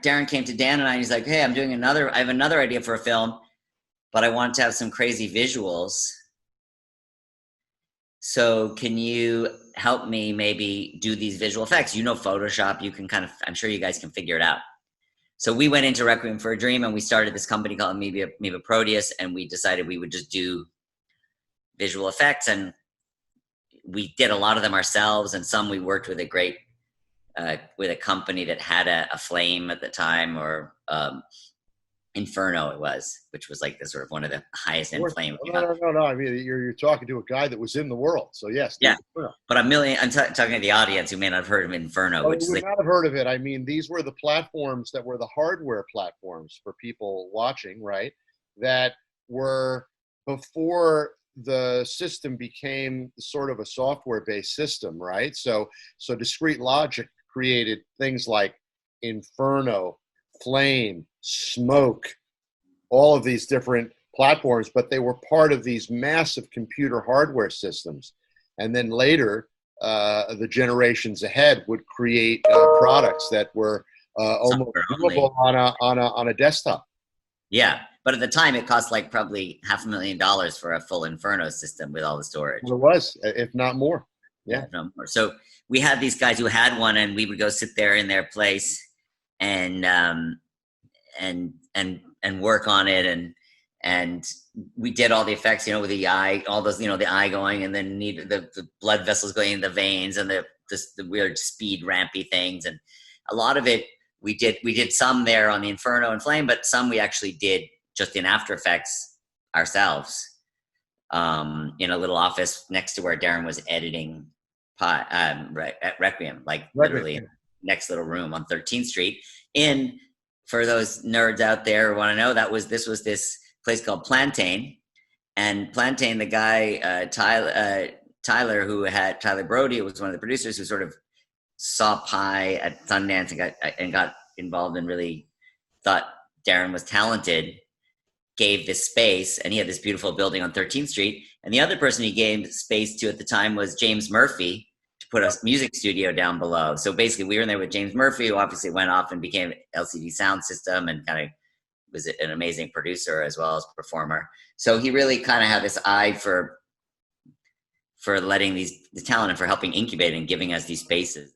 Darren came to Dan and I, and he's like, hey, I have another idea for a film, but I want to have some crazy visuals. So can you help me maybe do these visual effects? You know Photoshop, you can kind of, I'm sure you guys can figure it out. So we went into Requiem for a Dream and we started this company called Amoeba Proteus, and we decided we would just do visual effects, and we did a lot of them ourselves, and some we worked with a company that had a flame at the time, or Inferno it was, which was like the sort of one of the highest end flame. No. I mean, you're talking to a guy that was in the world, so yes. Yeah, but I'm talking to the audience who may not have heard of Inferno. Which is like, not have heard of it. I mean, these were the platforms that were the hardware platforms for people watching, right? That were before the system became sort of a software-based system, right? So discrete logic created things like Inferno, Flame, Smoke, all of these different platforms, but they were part of these massive computer hardware systems. And then later, the generations ahead would create products that were almost doable on a desktop. Yeah, but at the time, it cost like probably $500,000 for a full Inferno system with all the storage. Well, it was, if not more. Yeah, no more. So we had these guys who had one, and we would go sit there in their place and work on it, and we did all the effects, you know, with the eye, all those, you know, the eye going, and then the blood vessels going in the veins, and the weird speed rampy things, and a lot of it we did some there on the Inferno and Flame, but some we actually did just in After Effects ourselves, in a little office next to where Darren was editing at Requiem, like literally next little room on 13th Street. For those nerds out there who want to know, this was this place called Plantain, and Plantain, the guy Tyler Brody, who was one of the producers, who sort of saw Pi at Sundance and got involved and really thought Darren was talented, gave this space, and he had this beautiful building on 13th Street. And the other person he gave space to at the time was James Murphy, to put a music studio down below. So basically we were in there with James Murphy, who obviously went off and became LCD Sound System and kind of was an amazing producer as well as performer. So he really kind of had this eye for letting the talent and for helping incubate and giving us these spaces.